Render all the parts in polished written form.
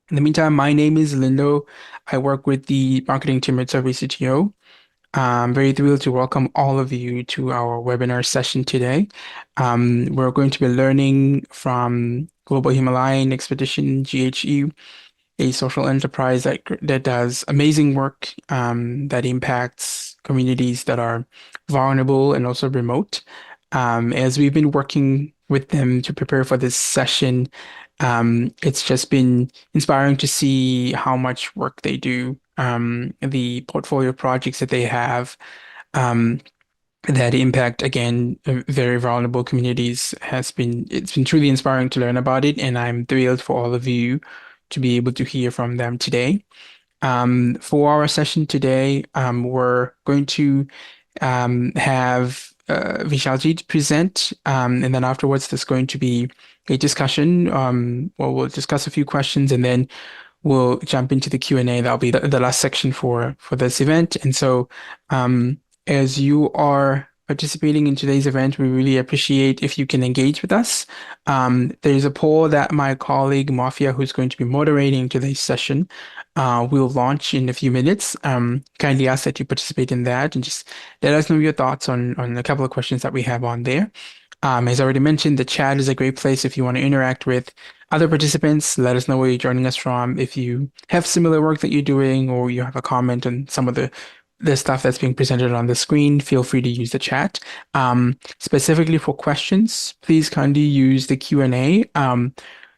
In the meantime, my name is Lindo. I work with the marketing team at SurveyCTO. I'm very thrilled to welcome all of you to our webinar session today. We're going to be learning from Global Himalayan Expedition, GHE, a social enterprise that does amazing work that impacts communities that are vulnerable and also remote. As we've been working with them to prepare for this session, it's just been inspiring to see how much work they do, the portfolio projects that they have, um, that impact again very vulnerable communities it's been truly inspiring to learn about it, and I'm thrilled for all of you to be able to hear from them today. For our session today, we're going to have Vishaljeet present, and then afterwards there's going to be a discussion. Well, we'll discuss a few questions, and then we'll jump into the Q&A. That'll be the last section for this event. And so, as you are participating in today's event, we really appreciate if you can engage with us. There's a poll that my colleague Mafia, who's going to be moderating today's session, will launch in a few minutes. Kindly ask that you participate in that and just let us know your thoughts on a couple of questions that we have on there. As I already mentioned, the chat is a great place if you want to interact with other participants. Let us know where you're joining us from. If you have similar work that you're doing or you have a comment on some of the stuff that's being presented on the screen, feel free to use the chat. Specifically for questions, please kindly use the Q&A.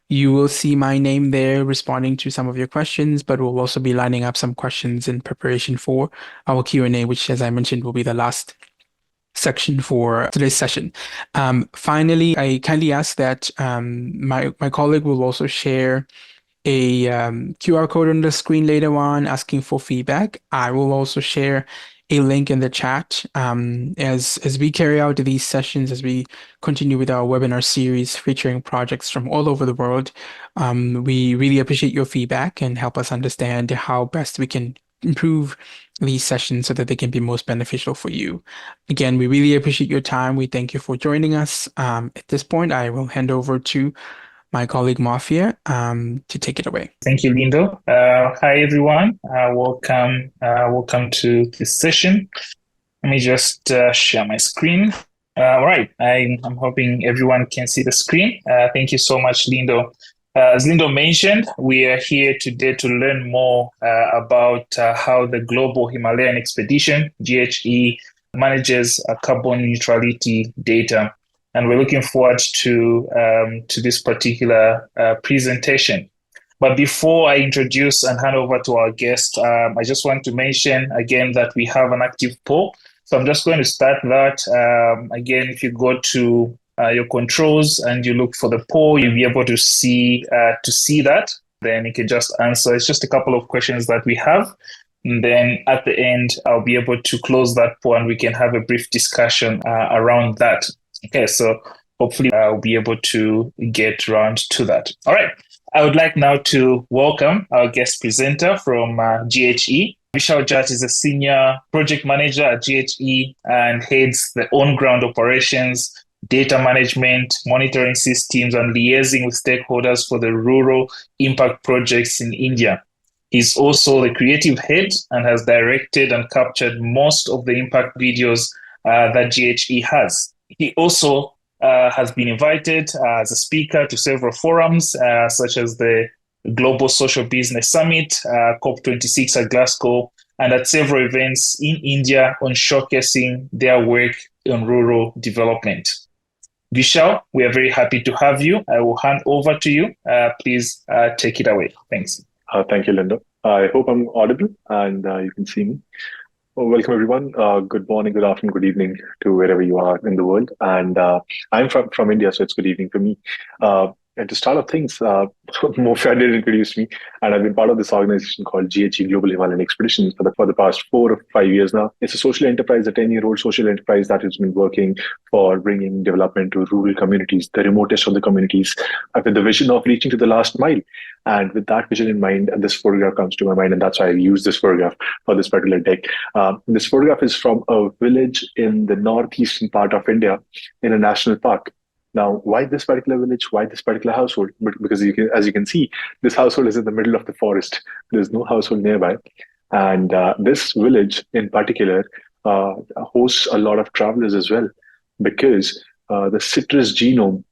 You will see my name there responding to some of your questions, but we'll also be lining up some questions in preparation for our Q&A, which, as I mentioned, will be the last section for today's session. Finally, I kindly ask that my colleague will also share a QR code on the screen later on asking for feedback. I will also share a link in the chat as we carry out these sessions, as we continue with our webinar series featuring projects from all over the world. We really appreciate your feedback and help us understand how best we can improve these sessions so that they can be most beneficial for you. Again, we really appreciate your time. We thank you for joining us. At this point, I will hand over to my colleague Mafia to take it away. Thank you, Lindo. Hi, everyone. Welcome to this session. Let me just share my screen. All right. I'm hoping everyone can see the screen. Thank you so much, Lindo. As Lindo mentioned, we are here today to learn more about how the Global Himalayan Expedition, GHE, manages carbon neutrality data. And we're looking forward to this particular presentation. But before I introduce and hand over to our guest, I just want to mention again that we have an active poll. So I'm just going to start that. Again, if you go to your controls and you look for the poll, you'll be able to see that. Then you can just answer. It's just a couple of questions that we have. And then at the end, I'll be able to close that poll and we can have a brief discussion around that. Okay, so hopefully I'll be able to get around to that. All right. I would like now to welcome our guest presenter from GHE. Vishaljeet is a senior project manager at GHE and heads the on-ground operations, data management, monitoring systems, and liaising with stakeholders for the rural impact projects in India. He's also the creative head and has directed and captured most of the impact videos that GHE has. He also has been invited as a speaker to several forums, such as the Global Social Business Summit, COP26 at Glasgow, and at several events in India on showcasing their work on rural development. Vishal, we are very happy to have you. I will hand over to you. Please take it away. Thanks. Thank you, Linda. I hope I'm audible and you can see me. Welcome, everyone. Good morning, good afternoon, good evening to wherever you are in the world. And I'm from India, so it's good evening for me. And to start off things, Mofia did introduce me, and I've been part of this organization called GHE Global Himalayan Expedition for the past 4 or 5 years now. It's a social enterprise, a 10-year-old social enterprise that has been working for bringing development to rural communities, the remotest of the communities, with the vision of reaching to the last mile. And with that vision in mind, this photograph comes to my mind, and that's why I use this photograph for this particular deck. This photograph is from a village in the northeastern part of India in a national park. Now, why this particular village? Why this particular household? Because as you can see, this household is in the middle of the forest. There's no household nearby. And this village in particular hosts a lot of travelers as well, because the citrus genome,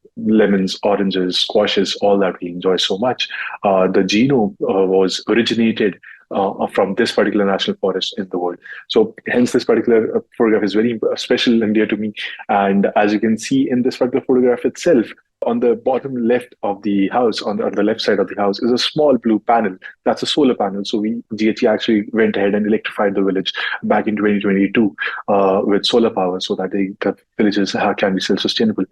lemons, oranges, squashes, all that we enjoy so much, the genome was originated from this particular national forest in the world. So hence this particular photograph is very special and dear to me. And as you can see in this particular photograph itself, on the bottom left of the house, on the left side of the house, is a small blue panel. That's a solar panel. So GHE actually went ahead and electrified the village back in 2022 with solar power, so that the villages can be self-sustainable.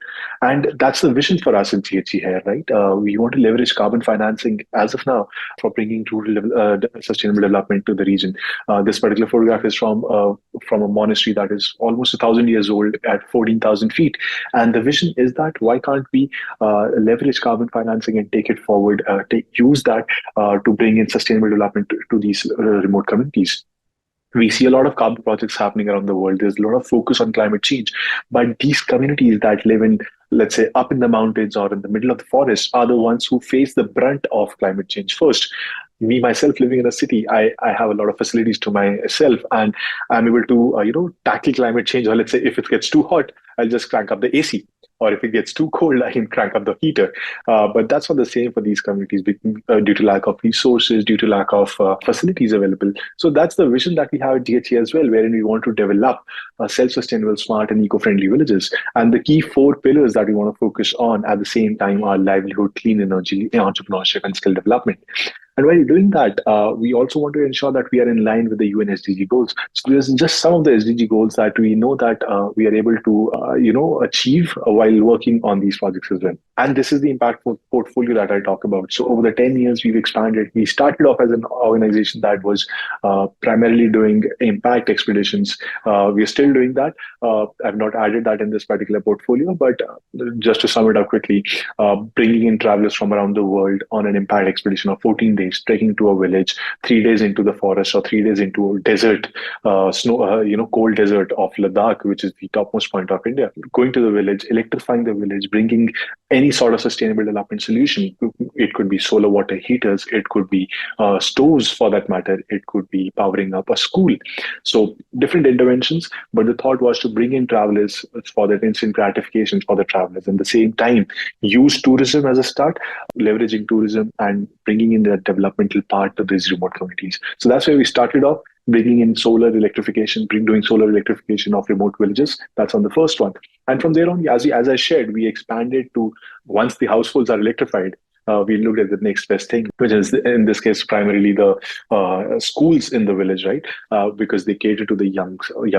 And that's the vision for us in GHE here, right? We want to leverage carbon financing as of now for bringing rural sustainable development to the region. This particular photograph is from a monastery that is almost 1,000 years old at 14,000 feet. And the vision is that why can't we leverage carbon financing and take it forward, use that to bring in sustainable development to these remote communities. We see a lot of carbon projects happening around the world. There's a lot of focus on climate change. But these communities that live in, let's say, up in the mountains or in the middle of the forest are the ones who face the brunt of climate change first. Me, myself, living in a city, I have a lot of facilities to myself, and I'm able to, tackle climate change. Or let's say if it gets too hot, I'll just crank up the AC. Or if it gets too cold, I can crank up the heater. But that's not the same for these communities due to lack of resources, due to lack of facilities available. So that's the vision that we have at GHE as well, wherein we want to develop self-sustainable, smart and eco-friendly villages. And the key 4 pillars that we want to focus on at the same time are livelihood, clean energy, entrepreneurship, and skill development. And while doing that, we also want to ensure that we are in line with the UN SDG goals. So there's just some of the SDG goals that we know that we are able to, achieve while working on these projects as well. And this is the impact portfolio that I talk about. So over the 10 years, we've expanded. We started off as an organization that was primarily doing impact expeditions. We are still doing that. I've not added that in this particular portfolio, but just to sum it up quickly, bringing in travelers from around the world on an impact expedition of 14 days, trekking to a village, 3 days into the forest or 3 days into a desert, cold desert of Ladakh, which is the topmost point of India. Going to the village, electrifying the village, bringing any sort of sustainable development solution. It could be solar water heaters, it could be stoves for that matter, it could be powering up a school. So different interventions, but the thought was to bring in travelers for that instant gratification for the travelers, and at the same time use tourism as a start, leveraging tourism and bringing in the developmental part to these remote communities. So that's where we started off, bringing in solar electrification, doing solar electrification of remote villages. That's on the first one. And from there on, as I shared, we expanded to, once the households are electrified, we looked at the next best thing, which is in this case primarily the schools in the village, right? Because they cater to the young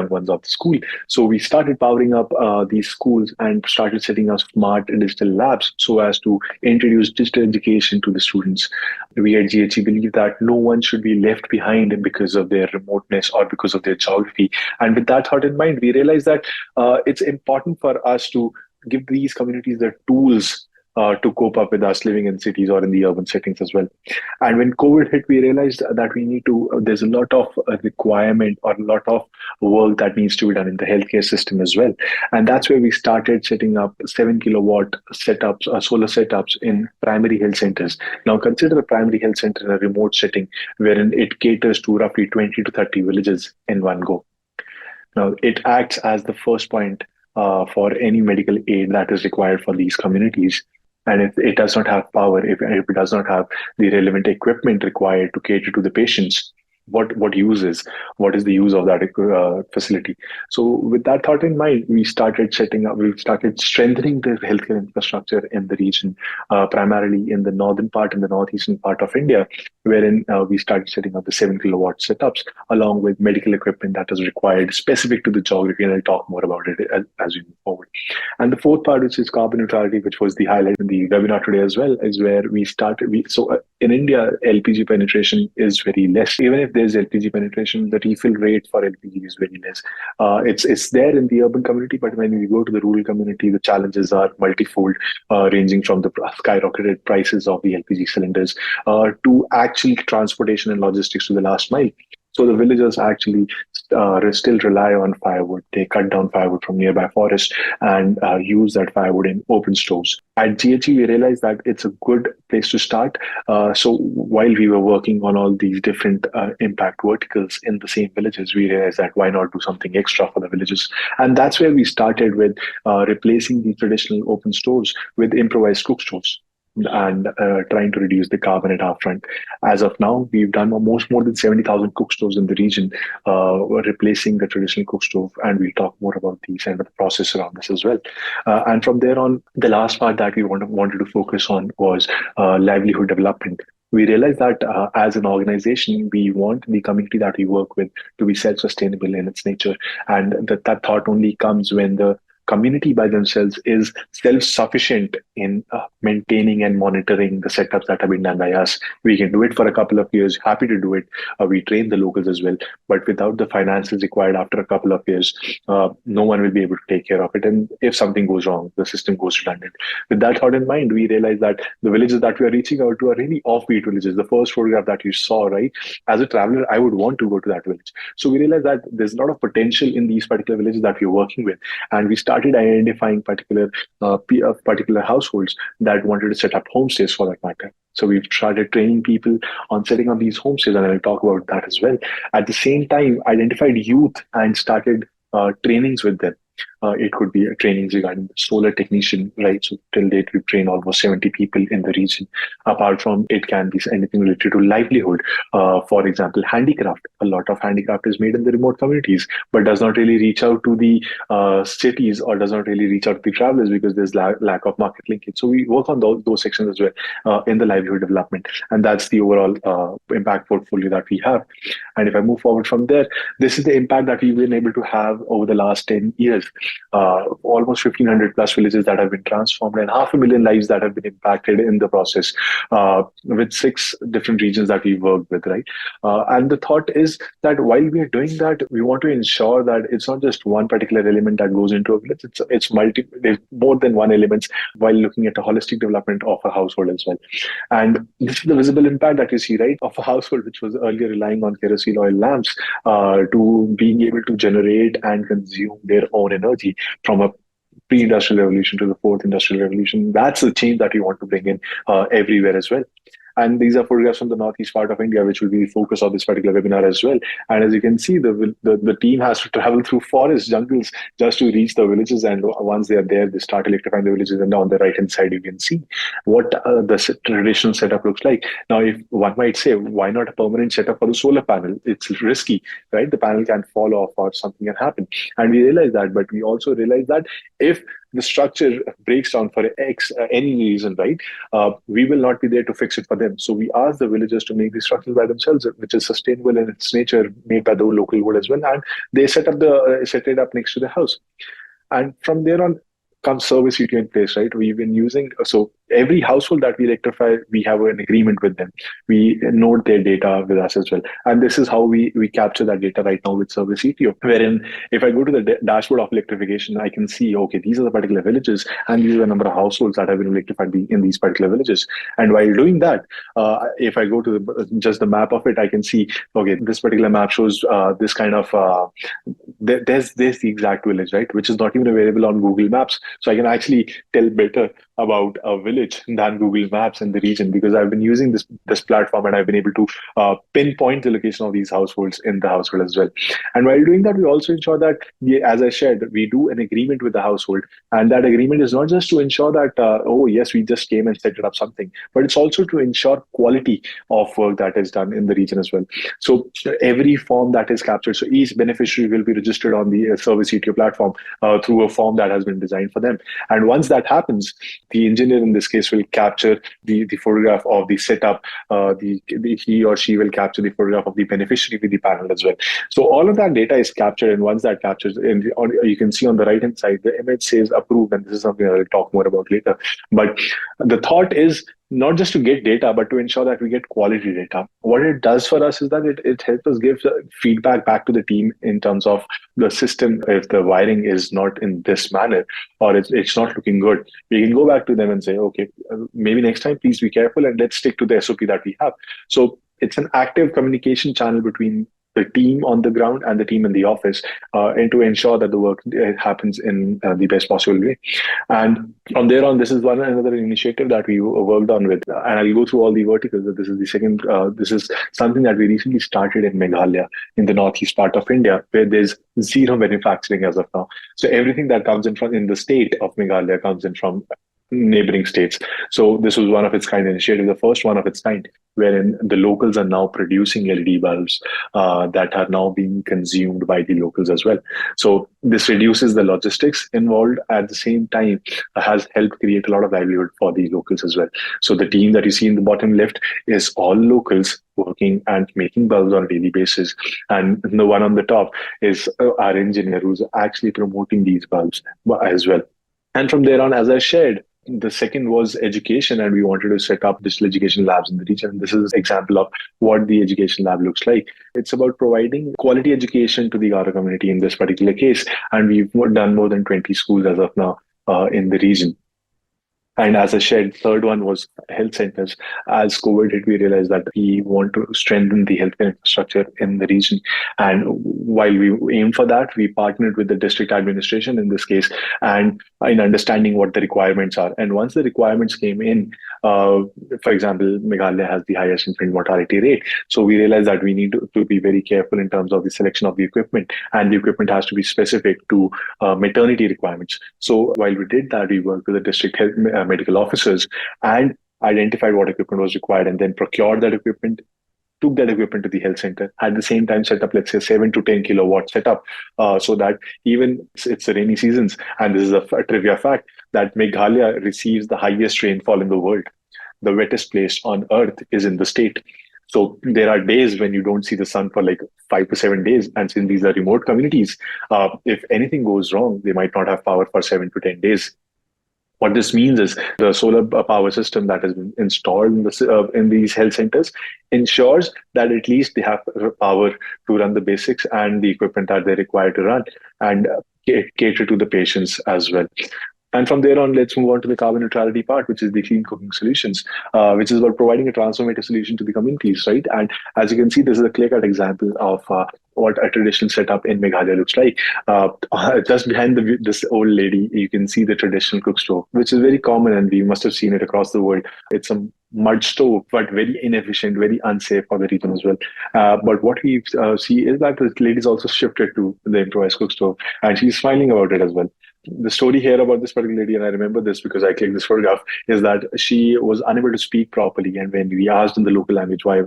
ones of the school. So we started powering up these schools and started setting up smart digital labs so as to introduce digital education to the students. We at GHE believe that no one should be left behind because of their remoteness or because of their geography. And with that thought in mind, we realized that it's important for us to give these communities the tools to cope up with us living in cities or in the urban settings as well. And when COVID hit, we realized that we need to, there's a lot of requirement or a lot of work that needs to be done in the healthcare system as well. And that's where we started setting up 7 kilowatt setups, solar setups in primary health centers. Now consider a primary health center in a remote setting wherein it caters to roughly 20 to 30 villages in one go. Now it acts as the first point for any medical aid that is required for these communities. And if it does not have power, if it does not have the relevant equipment required to cater to the patients, what is the use of that facility? So with that thought in mind, we started strengthening the healthcare infrastructure in the region, primarily in the northern part and the northeastern part of India, wherein we started setting up the 7 kilowatt setups along with medical equipment that is required specific to the geography. And I'll talk more about it as we move forward. And the fourth part, which is carbon neutrality, which was the highlight in the webinar today as well, is where we started. In India, LPG penetration is very less. Even if there's LPG penetration, the refill rate for LPG is very less. It's there in the urban community, but when we go to the rural community, the challenges are multifold, ranging from the skyrocketed prices of the LPG cylinders to actual transportation and logistics to the last mile. So the villagers actually still rely on firewood. They cut down firewood from nearby forest and use that firewood in open stores. At GHE, we realized that it's a good place to start. So while we were working on all these different impact verticals in the same villages, we realized that why not do something extra for the villages? And that's where we started with replacing the traditional open stores with improvised cook stores and trying to reduce the carbon at our front. As of now, we've done almost more than 70,000 cook stores in the region, replacing the traditional cook stove, and we'll talk more about these and the process around this as well. And from there on, the last part that we wanted to focus on was livelihood development. We realized that as an organization, we want the community that we work with to be self-sustainable in its nature, and that thought only comes when the community by themselves is self-sufficient in maintaining and monitoring the setups that have been done by us. We can do it for a couple of years, happy to do it. We train the locals as well, but without the finances required after a couple of years, no one will be able to take care of it. And if something goes wrong, the system goes redundant. With that thought in mind, we realize that the villages that we are reaching out to are really offbeat villages. The first photograph that you saw, right? As a traveler, I would want to go to that village. So we realized that there's a lot of potential in these particular villages that we're working with. And we started identifying particular households that wanted to set up homestays for that matter. So we've started training people on setting up these homestays, and I'll talk about that as well. At the same time, identified youth and started trainings with them. It could be trainings regarding solar technician, right? So till date, we've trained almost 70 people in the region. Apart from it can be anything related to livelihood. For example, handicraft. A lot of handicraft is made in the remote communities, but does not really reach out to the cities or does not really reach out to the travelers because there's lack of market linkage. So we work on those sections as well in the livelihood development. And that's the overall impact portfolio that we have. And if I move forward from there, this is the impact that we've been able to have over the last 10 years. Almost 1,500 plus villages that have been transformed and 500,000 lives that have been impacted in the process with 6 different regions that we worked with, right? And the thought is that while we are doing that, we want to ensure that it's not just one particular element that goes into a village. It's there's more than one element while looking at a holistic development of a household as well. And this is the visible impact that you see, right, of a household which was earlier relying on kerosene oil lamps to being able to generate and consume their own energy from a pre-industrial revolution to the fourth industrial revolution. That's the change that we want to bring in everywhere as well. And these are photographs from the northeast part of India, which will be the focus of this particular webinar as well. And as you can see, the team has to travel through forests, jungles, just to reach the villages. And once they are there, they start electrifying the villages. And on the right-hand side, you can see what the traditional setup looks like. Now, if one might say, why not a permanent setup for the solar panel? It's risky, right? The panel can fall off or something can happen. And we realize that, but we also realize that if the structure breaks down for any reason, right? We will not be there to fix it for them. So we ask the villagers to make these structures by themselves, which is sustainable in its nature, made by the local wood as well. And they set it up next to the house. And from there on comes SurveyCTO in place, right? We've been using, so every household that we electrify, we have an agreement with them. We note their data with us as well. And this is how we capture that data right now with SurveyCTO, wherein if I go to the dashboard of electrification, I can see, okay, these are the particular villages and these are the number of households that have been electrified in these particular villages. And while doing that, if I go to just the map of it, I can see, okay, this particular map shows this kind of, there's the exact village, right? Which is not even available on Google Maps. So I can actually tell better about a village than Google Maps in the region because I've been using this platform and I've been able to pinpoint the location of these households in the household as well. And while doing that, we also ensure that, as I shared, we do an agreement with the household. And that agreement is not just to ensure that, oh, yes, we just came and set it up something, but it's also to ensure quality of work that is done in the region as well. So every form that is captured, so each beneficiary will be registered on the SurveyCTO platform through a form that has been designed for them. And once that happens, the engineer in this case will capture the photograph of the setup. He or she will capture the photograph of the beneficiary with the panel as well. So all of that data is captured, and once that captures, and you can see on the right hand side, the image says approved, and this is something I'll talk more about later. But the thought is not just to get data, but to ensure that we get quality data. What it does for us is that it helps us give feedback back to the team in terms of the system. If the wiring is not in this manner or it's not looking good, we can go back to them and say, okay, maybe next time, please be careful and let's stick to the SOP that we have. So it's an active communication channel between the team on the ground and the team in the office, and to ensure that the work happens in the best possible way. And from there on, this is another initiative that we worked on with, and I'll go through all the verticals. This is the second. This is something that we recently started in Meghalaya, in the northeast part of India, where there's zero manufacturing as of now. So everything that comes in the state of Meghalaya comes in from neighboring states. So this was one of its kind initiative, the first one of its kind, wherein the locals are now producing LED bulbs that are now being consumed by the locals as well. So this reduces the logistics involved. At the same time, has helped create a lot of livelihood for the locals as well. So the team that you see in the bottom left is all locals working and making bulbs on a daily basis. And the one on the top is our engineer who's actually promoting these bulbs as well. And from there on, as I shared, the second was education, and we wanted to set up digital education labs in the region. This is an example of what the education lab looks like. It's about providing quality education to the Garo community in this particular case. And we've done more than 20 schools as of now in the region. And as I shared, third one was health centers. As COVID hit, we realized that we want to strengthen the healthcare infrastructure in the region. And while we aim for that, we partnered with the district administration in this case, and in understanding what the requirements are. And once the requirements came in, for example, Meghalaya has the highest infant mortality rate. So we realized that we need to be very careful in terms of the selection of the equipment, and the equipment has to be specific to maternity requirements. So while we did that, we worked with the district health medical officers and identified what equipment was required, and then procured that equipment, took that equipment to the health center. At the same time, set up, let's say, 7 to 10 kilowatt setup, so that even it's the rainy seasons, and this is a trivia fact, that Meghalaya receives the highest rainfall in the world. The wettest place on earth is in the state. So there are days when you don't see the sun for like 5 to 7 days. And since these are remote communities, if anything goes wrong, they might not have power for 7 to 10 days. What this means is the solar power system that has been installed in these health centers ensures that at least they have power to run the basics and the equipment that they require to run, and cater to the patients as well. And from there on, let's move on to the carbon neutrality part, which is the clean cooking solutions, which is about providing a transformative solution to the communities, right? And as you can see, this is a clear-cut example of what a traditional setup in Meghalaya looks like. Just behind this old lady, you can see the traditional cook stove, which is very common, and we must have seen it across the world. It's a mud stove, but very inefficient, very unsafe for the region as well. But what we see is that the lady's also shifted to the improvised cook stove, and she's smiling about it as well. The story here about this particular lady, and I remember this because I clicked this photograph, is that she was unable to speak properly. And when we asked in the local language why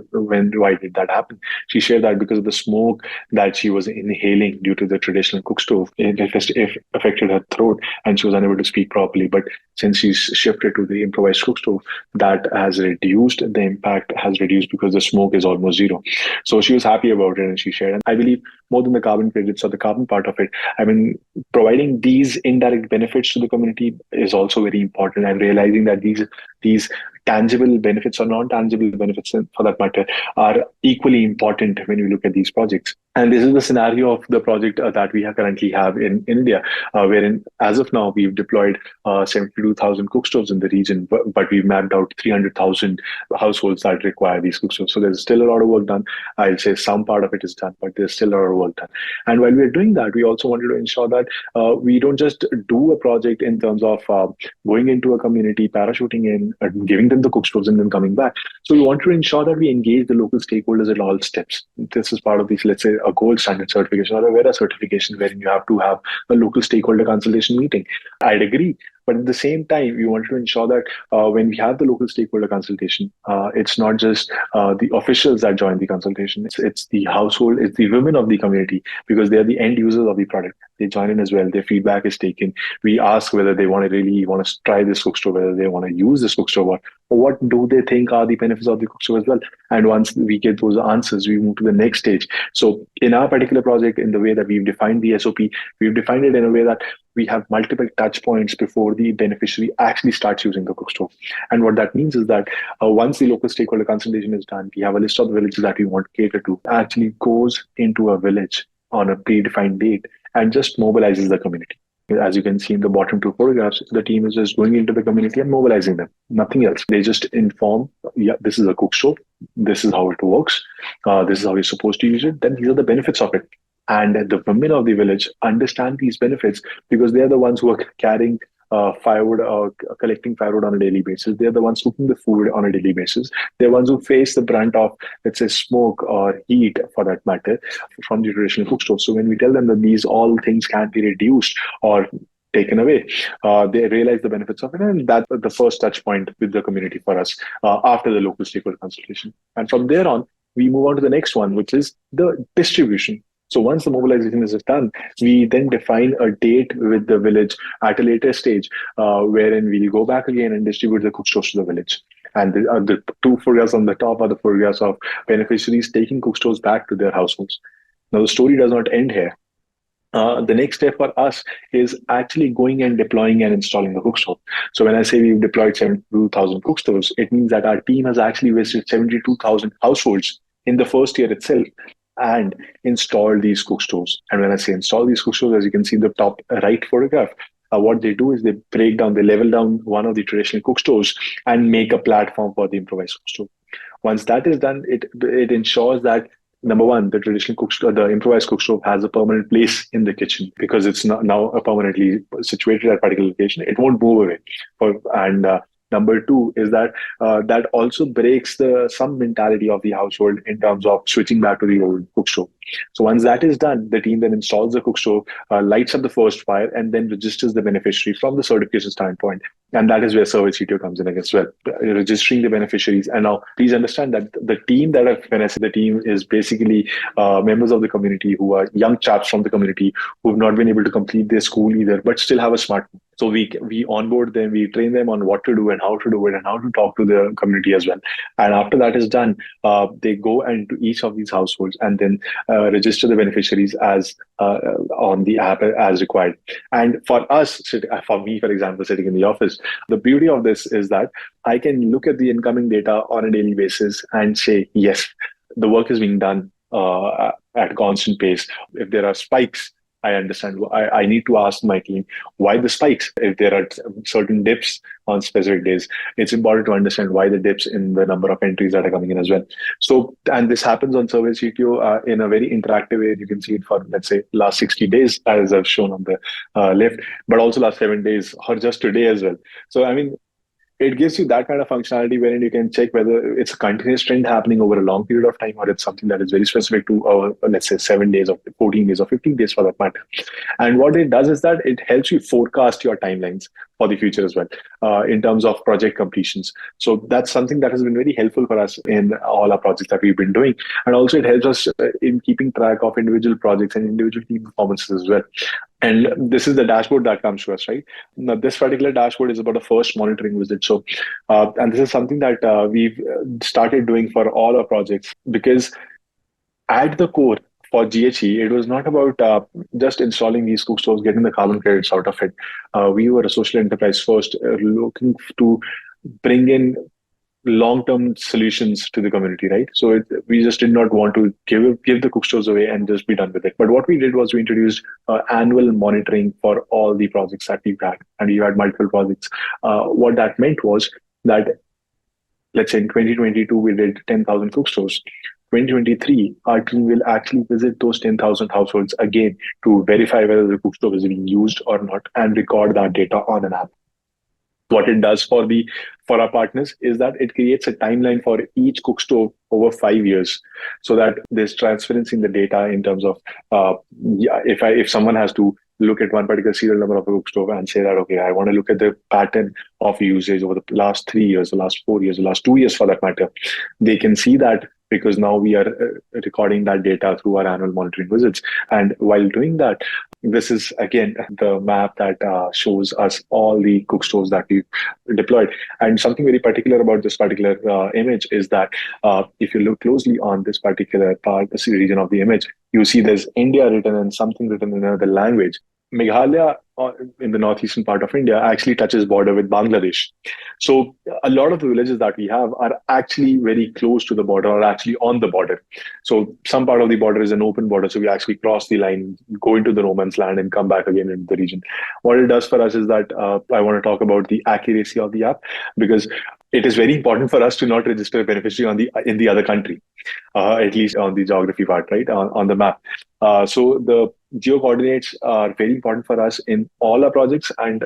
did that happen, she shared that because of the smoke that she was inhaling due to the traditional cook stove, it affected her throat, and she was unable to speak properly. But since she's shifted to the improvised cook stove, that has reduced, the impact has reduced because the smoke is almost zero. So she was happy about it, and she shared. And I believe more than the carbon credits or the carbon part of it, I mean, providing these indirect benefits to the community is also very important, and realizing that these tangible benefits or non-tangible benefits, for that matter, are equally important when you look at these projects. And this is the scenario of the project that we currently have in India, wherein as of now, we've deployed 72,000 cook stoves in the region, but we've mapped out 300,000 households that require these cook stoves. So there's still a lot of work done. I'll say some part of it is done, but there's still a lot of work done. And while we're doing that, we also wanted to ensure that we don't just do a project in terms of going into a community, parachuting in, giving them the cook stoves, and then coming back. So we want to ensure that we engage the local stakeholders at all steps. This is part of these, let's say, a gold standard certification or a VERA certification, wherein you have to have a local stakeholder consultation meeting. I'd agree. But at the same time, we wanted to ensure that when we have the local stakeholder consultation, it's not just the officials that join the consultation. It's the household, it's the women of the community, because they're the end users of the product. They join in as well. Their feedback is taken. We ask whether they want to try this cook stove, whether they want to use this cook stove, or what do they think are the benefits of the cook stove as well. And once we get those answers, we move to the next stage. So in our particular project, in the way that we've defined the SOP, we've defined it in a way that we have multiple touch points before the beneficiary actually starts using the cook stove. And what that means is that once the local stakeholder consultation is done, we have a list of the villages that we want to cater to, actually goes into a village on a predefined date and just mobilizes the community. As you can see in the bottom two photographs, the team is just going into the community and mobilizing them. Nothing else. They just inform, yeah, this is a cook stove. This is how it works. This is how you're supposed to use it. Then these are the benefits of it. And the women of the village understand these benefits because they are the ones who are carrying firewood or collecting firewood on a daily basis. They're the ones cooking the food on a daily basis. They're the ones who face the brunt of, let's say, smoke or heat, for that matter, from the traditional cook stove. So when we tell them that these all things can be reduced or taken away, they realize the benefits of it, and that's the first touch point with the community for us after the local stakeholder consultation. And from there on, we move on to the next one, which is the distribution. So once the mobilization is done, we then define a date with the village at a later stage, wherein we'll go back again and distribute the cook stoves to the village. And the two photographs on the top are the photographs of beneficiaries taking cook stoves back to their households. Now, the story does not end here. The next step for us is actually going and deploying and installing the cook stove. So when I say we've deployed 72,000 cook stoves, it means that our team has actually visited 72,000 households in the first year itself and install these cook stoves. And when I say install these cook stoves, as you can see in the top right photograph, what they do is they level down one of the traditional cook stoves and make a platform for the improvised cook stove. Once that is done, it ensures that, number one, the traditional cook stove, the improvised cook stove, has a permanent place in the kitchen because it's now permanently situated at a particular location. It won't move away. And number two is that that also breaks some mentality of the household in terms of switching back to the old cook stove. So once that is done, the team then installs the cook stove, lights up the first fire, and then registers the beneficiary from the certification standpoint. And that is where SurveyCTO comes in as well, registering the beneficiaries. And now, please understand that the team when I say the team, is basically members of the community who are young chaps from the community who have not been able to complete their school either, but still have a smartphone. So we onboard them, we train them on what to do and how to do it and how to talk to the community as well. And after that is done, they go into each of these households and then register the beneficiaries as on the app as required. And for us, for me, for example, sitting in the office, the beauty of this is that I can look at the incoming data on a daily basis and say, yes, the work is being done at constant pace. If there are spikes, I understand. I need to ask my team why the spikes. If there are certain dips on specific days, it's important to understand why the dips in the number of entries that are coming in as well. So, and this happens on SurveyCTO in a very interactive way. You can see it for, let's say, last 60 days, as I've shown on the left, but also last 7 days or just today as well. So, I mean, it gives you that kind of functionality wherein you can check whether it's a continuous trend happening over a long period of time or it's something that is very specific to, let's say, 7 days or 14 days or 15 days for that matter. And what it does is that it helps you forecast your timelines for the future as well in terms of project completions. So that's something that has been very helpful for us in all our projects that we've been doing. And also it helps us in keeping track of individual projects and individual team performances as well. And this is the dashboard that comes to us, right? Now, this particular dashboard is about a first monitoring visit. So, and this is something that we've started doing for all our projects, because at the core for GHE, it was not about just installing these cook stoves, getting the carbon credits out of it. We were a social enterprise first, looking to bring in long-term solutions to the community, right? So we just did not want to give the cook stoves away and just be done with it. But what we did was we introduced annual monitoring for all the projects that we've had, and we had multiple projects. What that meant was that, let's say in 2022, we did 10,000 cook stoves. 2023, our team will actually visit those 10,000 households again to verify whether the cook stove is being used or not and record that data on an app. What it does for our partners is that it creates a timeline for each cook stove over 5 years, so that there's transparency in the data in terms of if someone has to look at one particular serial number of a cook stove and say that, okay, I want to look at the pattern of usage over the last 3 years, the last 4 years, the last 2 years for that matter, they can see that because now we are recording that data through our annual monitoring visits. And while doing that, this is again the map that shows us all the cook stoves that we've deployed. And something very particular about this particular image is that if you look closely on this particular part, this region of the image, you see there's India written and something written in another language. Meghalaya, in the northeastern part of India, actually touches border with Bangladesh. So a lot of the villages that we have are actually very close to the border, or actually on the border. So some part of the border is an open border, so we actually cross the line, go into the no man's land, and come back again into the region. What it does for us is that I want to talk about the accuracy of the app, because it is very important for us to not register a beneficiary in the other country, at least on the geography part, right, on the map. So the geo coordinates are very important for us in all our projects. And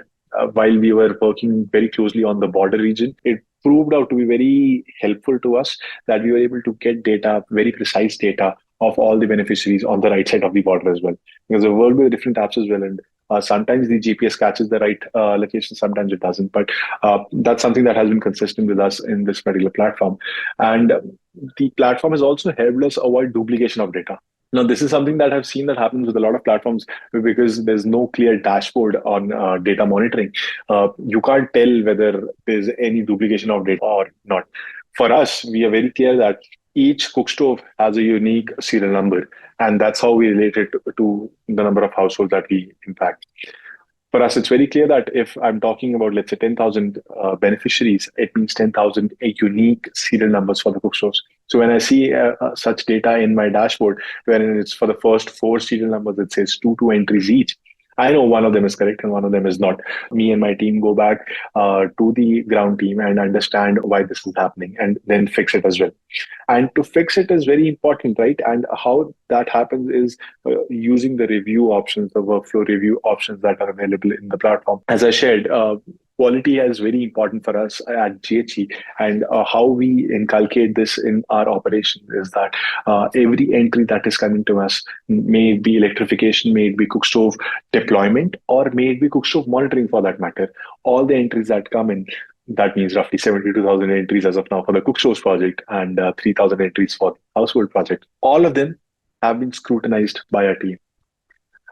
while we were working very closely on the border region, it proved out to be very helpful to us that we were able to get data, very precise data of all the beneficiaries on the right side of the border as well. Because the world with different apps as well. And sometimes the GPS catches the right location, sometimes it doesn't. But that's something that has been consistent with us in this particular platform. And the platform has also helped us avoid duplication of data. Now, this is something that I've seen that happens with a lot of platforms, because there's no clear dashboard on data monitoring. You can't tell whether there's any duplication of data or not. For us, we are very clear that each cook stove has a unique serial number, and that's how we relate it to the number of households that we impact. For us, it's very clear that if I'm talking about, let's say, 10,000 beneficiaries, it means 10,000 unique serial numbers for the cook stores. So when I see such data in my dashboard, wherein it's for the first four serial numbers, it says two entries each, I know one of them is correct and one of them is not. Me and my team go back to the ground team and understand why this is happening, and then fix it as well. And to fix it is very important, right? And how that happens is using the review options, the workflow review options that are available in the platform. As I shared, quality is very important for us at GHE, and how we inculcate this in our operation is that every entry that is coming to us, may it be electrification, may it be cook stove deployment, or may it be cook stove monitoring for that matter, all the entries that come in, that means roughly 72,000 entries as of now for the cook stove project, and 3,000 entries for the household project. All of them have been scrutinized by our team,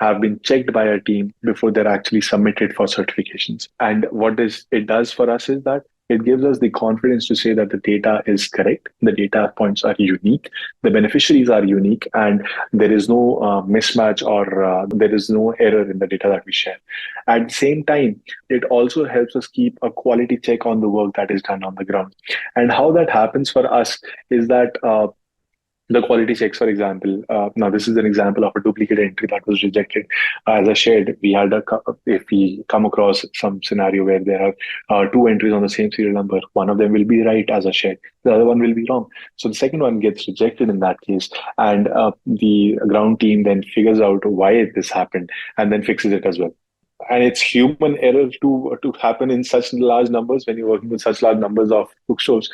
have been checked by our team before they're actually submitted for certifications. And what it does for us is that it gives us the confidence to say that the data is correct, the data points are unique, the beneficiaries are unique, and there is no mismatch, or there is no error in the data that we share. At the same time, it also helps us keep a quality check on the work that is done on the ground. And how that happens for us is that the quality checks, for example, now this is an example of a duplicate entry that was rejected. As I shared, if we come across some scenario where there are two entries on the same serial number, one of them will be right, as I shared, the other one will be wrong. So the second one gets rejected in that case, and the ground team then figures out why this happened and then fixes it as well. And it's human error to happen in such large numbers when you're working with such large numbers of cook stoves.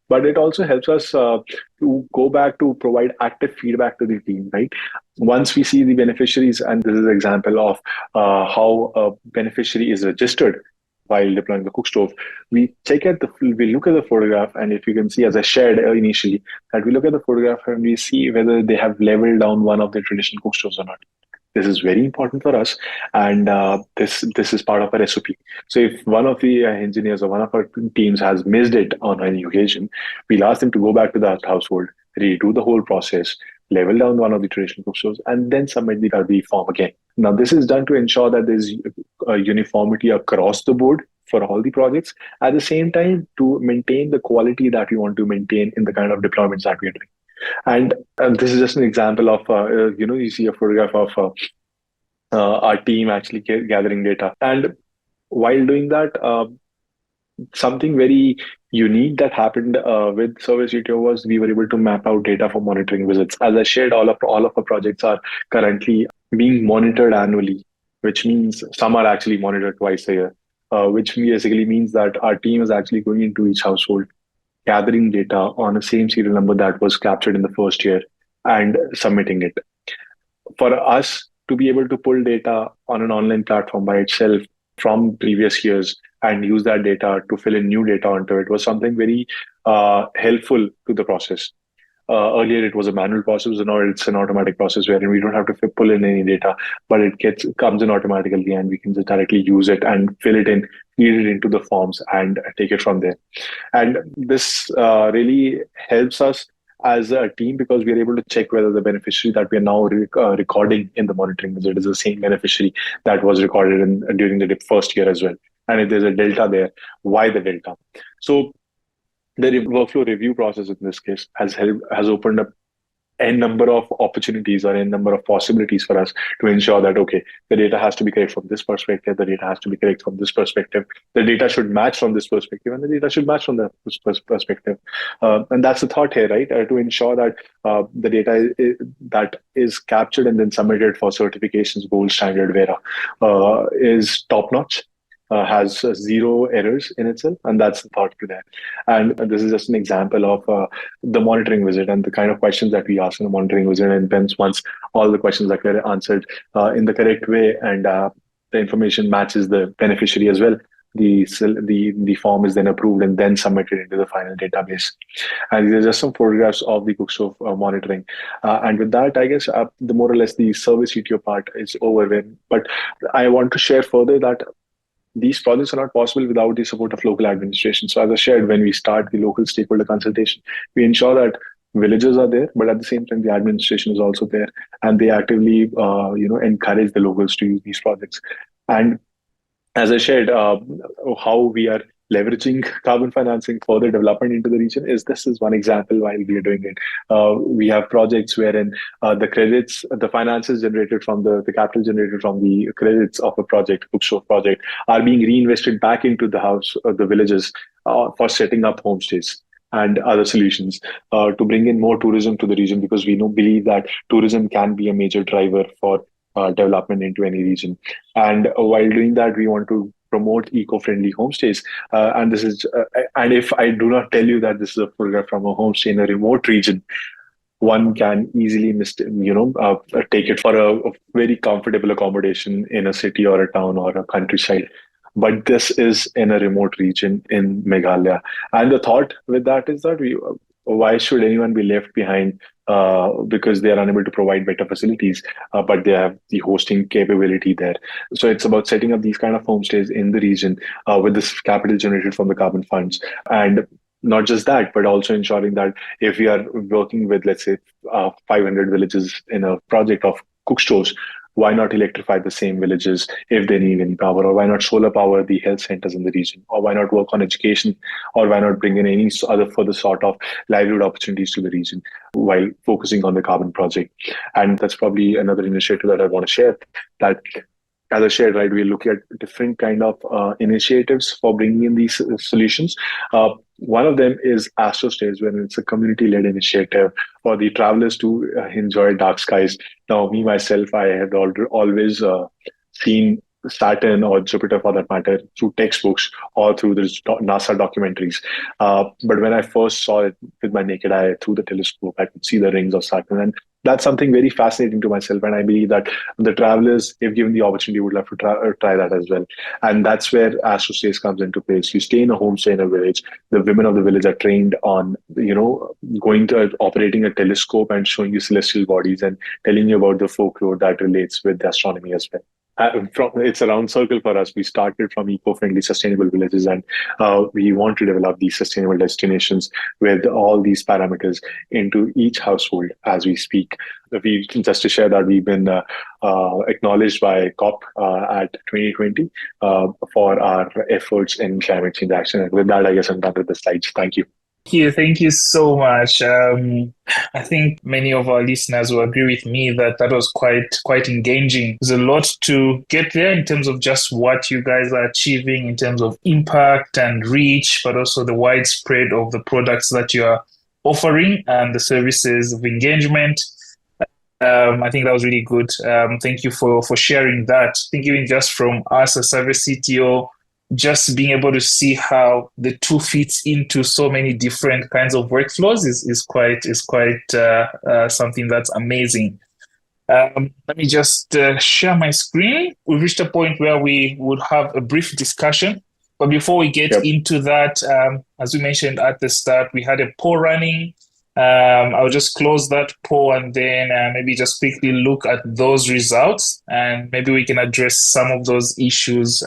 But it also helps us to go back to provide active feedback to the team, right? Once we see the beneficiaries, and this is an example of how a beneficiary is registered while deploying the cook stove, we look at the photograph, and if you can see, as I shared initially, that we look at the photograph and we see whether they have leveled down one of the traditional cook stoves or not. This is very important for us, and this is part of our SOP. So if one of the engineers or one of our teams has missed it on any occasion, we'll ask them to go back to that household, redo the whole process, level down one of the traditional cook stoves, and then submit the form again. Now, this is done to ensure that there's uniformity across the board for all the projects, at the same time to maintain the quality that we want to maintain in the kind of deployments that we are doing. And this is just an example of, you see a photograph of our team actually gathering data. And while doing that, something very unique that happened with SurveyCTO was we were able to map out data for monitoring visits. As I shared, all of our projects are currently being monitored annually, which means some are actually monitored twice a year, which basically means that our team is actually going into each household, gathering data on the same serial number that was captured in the first year and submitting it. For us to be able to pull data on an online platform by itself from previous years and use that data to fill in new data onto it was something very helpful to the process. Earlier, it was a manual process, and now it's an automatic process wherein we don't have to pull in any data, but it comes in automatically, and we can just directly use it and fill it in, feed it into the forms, and take it from there. And this really helps us as a team because we are able to check whether the beneficiary that we are now recording in the monitoring visit is the same beneficiary that was recorded during the first year as well. And if there's a delta there, why the delta? So the workflow review process in this case has opened up n number of opportunities or n number of possibilities for us to ensure that, okay, the data has to be correct from this perspective, the data has to be correct from this perspective, the data should match from this perspective, and the data should match from that perspective. And that's the thought here, right? To ensure that the data that is captured and then submitted for certifications, gold standard, Vera, is top notch. Has zero errors in itself, and that's the thought to that. And this is just an example of the monitoring visit and the kind of questions that we ask in the monitoring visit. And then once all the questions are answered in the correct way, and the information matches the beneficiary as well, the form is then approved and then submitted into the final database. And these are just some photographs of the cookstove monitoring. And with that, I guess the more or less the SurveyCTO part is over with. But I want to share further that these projects are not possible without the support of local administration. So as I shared, when we start the local stakeholder consultation, we ensure that villagers are there, but at the same time, the administration is also there, and they actively, encourage the locals to use these projects. And as I shared, how we are leveraging carbon financing for the development into the region this is one example while we are doing it. We have projects wherein the credits, the finances generated from the capital generated from the credits of a project, Cookstove project, are being reinvested back into the house, the villages, for setting up homestays and other solutions to bring in more tourism to the region, because we believe that tourism can be a major driver for development into any region. And while doing that, we want to promote eco-friendly homestays. And this is, and if I do not tell you that this is a photograph from a homestay in a remote region, one can easily take it for a very comfortable accommodation in a city or a town or a countryside. But this is in a remote region in Meghalaya. And the thought with that is that why should anyone be left behind because they are unable to provide better facilities, but they have the hosting capability there. So it's about setting up these kind of homestays in the region with this capital generated from the carbon funds. And not just that, but also ensuring that if we are working with, let's say, 500 villages in a project of cookstoves, why not electrify the same villages if they need any power? Or why not solar power the health centers in the region? Or why not work on education? Or why not bring in any other further sort of livelihood opportunities to the region while focusing on the carbon project? And that's probably another initiative that I want to share, that as I shared, right, we're looking at different kind of initiatives for bringing in these solutions. One of them is Astro Stays, when it's a community-led initiative for the travelers to enjoy dark skies. Now, me, myself, I had always seen Saturn or Jupiter, for that matter, through textbooks or through the NASA documentaries. But when I first saw it with my naked eye through the telescope, I could see the rings of Saturn. And that's something very fascinating to myself. And I believe that the travelers, if given the opportunity, would love to try that as well. And that's where Astro Stays comes into place. You stay in a homestay in a village. The women of the village are trained on, operating a telescope and showing you celestial bodies and telling you about the folklore that relates with astronomy as well. It's a round circle for us. We started from eco-friendly, sustainable villages, and we want to develop these sustainable destinations with all these parameters into each household as we speak. Just to share that we've been acknowledged by COP at 2020 for our efforts in climate change action. And with that, I guess I'm done with the slides. Thank you. Thank you so much. I think many of our listeners will agree with me that was quite engaging. There's a lot to get there in terms of just what you guys are achieving in terms of impact and reach, but also the widespread of the products that you are offering and the services of engagement. I think that was really good. Thank you for sharing that. I think even just from us as SurveyCTO, just being able to see how the two fits into so many different kinds of workflows is quite something that's amazing. Let me just share my screen. We've reached a point where we would have a brief discussion. But before we get into that, as we mentioned at the start, we had a poll running. I'll just close that poll and then maybe just quickly look at those results, and maybe we can address some of those issues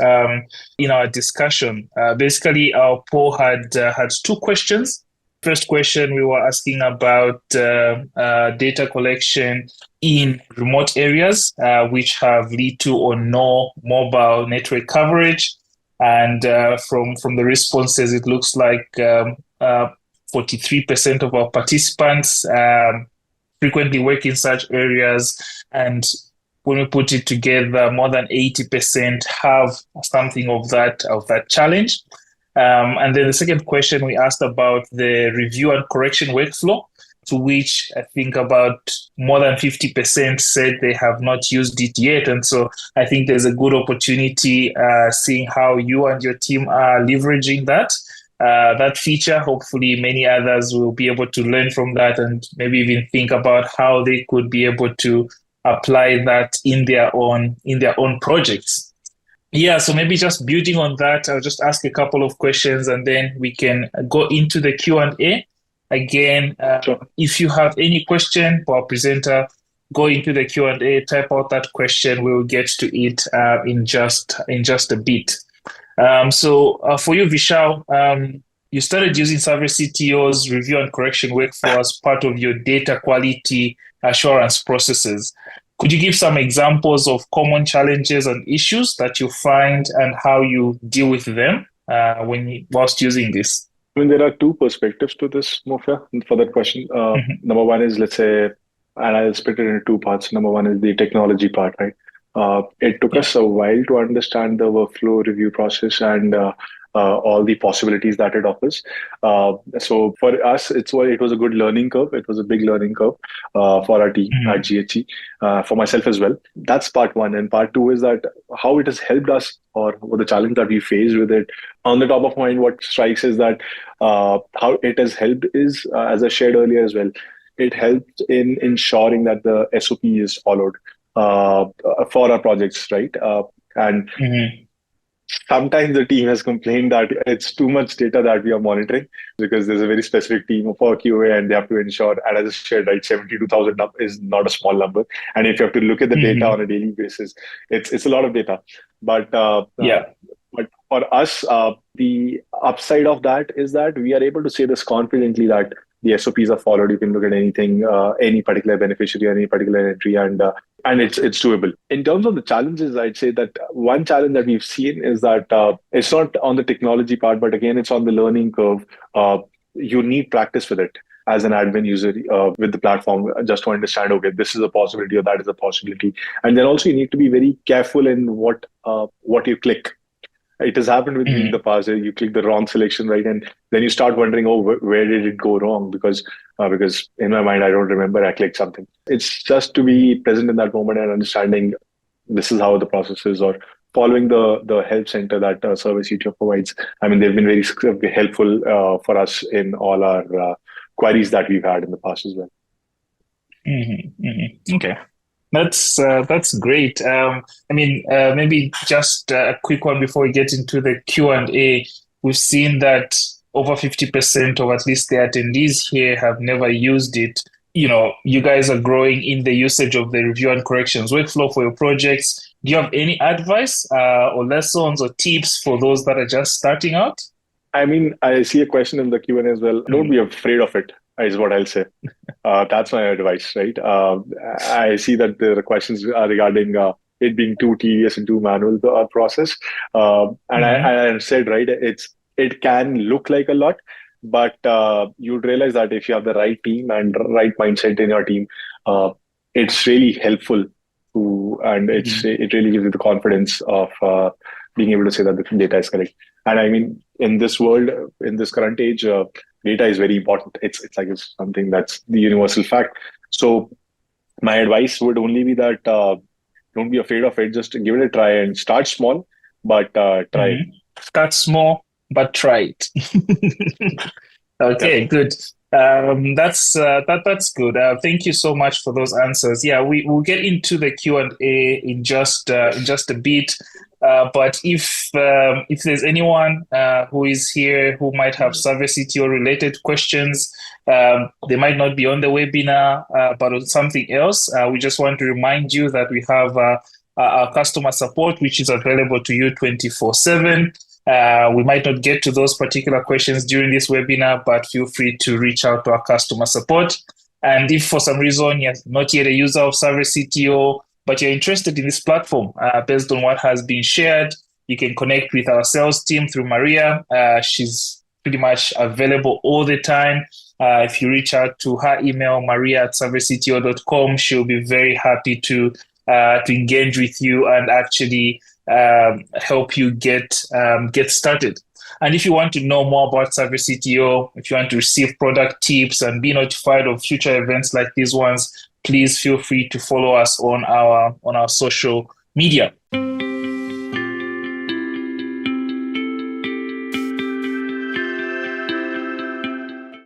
in our discussion. Basically, our poll had two questions. First question, we were asking about data collection in remote areas, which have little or no mobile network coverage. And from the responses, it looks like 43% of our participants frequently work in such areas. And when we put it together, more than 80% have something of that challenge. And then the second question we asked about the review and correction workflow, to which I think about more than 50% said they have not used it yet. And so I think there's a good opportunity seeing how you and your team are leveraging that feature. Hopefully many others will be able to learn from that and maybe even think about how they could be able to apply that in their own projects. Yeah, so maybe just building on that, I'll just ask a couple of questions and then we can go into the Q&A. Again, Sure. If you have any question for our presenter, go into the Q&A, type out that question. We'll get to it in just a bit. So for you, Vishal, you started using SurveyCTO's review and correction workflow as part of your data quality assurance processes. Could you give some examples of common challenges and issues that you find and how you deal with them whilst using this? I mean, there are two perspectives to this, Mofia, for that question. Number one is, let's say, and I'll split it into two parts. Number one is the technology part, right? It took us a while to understand the workflow review process and all the possibilities that it offers. So for us, it was a good learning curve. It was a big learning curve for our team at GHE, for myself as well. That's part one. And part two is that how it has helped us, or what the challenge that we faced with it. On the top of mind, what strikes is that how it has helped is, as I shared earlier as well, it helped in ensuring that the SOP is followed for our projects, right? And sometimes the team has complained that it's too much data that we are monitoring, because there's a very specific team for QA and they have to ensure, and as I shared, right, 72,000 is not a small number. And if you have to look at the data on a daily basis, it's a lot of data. But but for us, the upside of that is that we are able to say this confidently that the SOPs are followed. You can look at anything, any particular beneficiary, any particular entry, and it's doable. In terms of the challenges, I'd say that one challenge that we've seen is that it's not on the technology part, but again, it's on the learning curve. You need practice with it as an admin user with the platform, just to understand, okay, this is a possibility or that is a possibility. And then also you need to be very careful in what you click. It has happened with me in the past. You click the wrong selection, right? And then you start wondering, oh, where did it go wrong? Because in my mind, I don't remember I clicked something. It's just to be present in that moment and understanding this is how the process is, or following the help center that SurveyCTO provides. I mean, they've been very helpful for us in all our queries that we've had in the past as well. Okay. That's great. I mean, maybe just a quick one before we get into the Q&A. We've seen that over 50% of at least the attendees here have never used it. You know, you guys are growing in the usage of the review and corrections workflow for your projects. Do you have any advice or lessons or tips for those that are just starting out? I mean, I see a question in the Q&A as well. Don't be afraid of it, is what I'll say. That's my advice, right? I see that the questions are regarding it being too tedious and too manual, the process. And I said, right, it can look like a lot, but you'd realize that if you have the right team and right mindset in your team, it's really helpful and it really gives you the confidence of being able to say that the data is correct. And I mean, in this world, in this current age, data is very important. It's something that's the universal fact. So my advice would only be that don't be afraid of it. Just give it a try and start small, but try. Start small, but try it. Okay, good. That's good. Thank you so much for those answers. Yeah, we'll get into the Q&A in just a bit. But if there's anyone who is here who might have SurveyCTO related questions, they might not be on the webinar, but on something else, we just want to remind you that we have our customer support, which is available to you 24/7. We might not get to those particular questions during this webinar, but feel free to reach out to our customer support. And if for some reason you're not yet a user of SurveyCTO, but you're interested in this platform, based on what has been shared, you can connect with our sales team through Maria. She's pretty much available all the time. If you reach out to her email, maria@surveycto.com, she'll be very happy to engage with you and actually help you get started. And if you want to know more about SurveyCTO, if you want to receive product tips and be notified of future events like these ones, please feel free to follow us on our social media.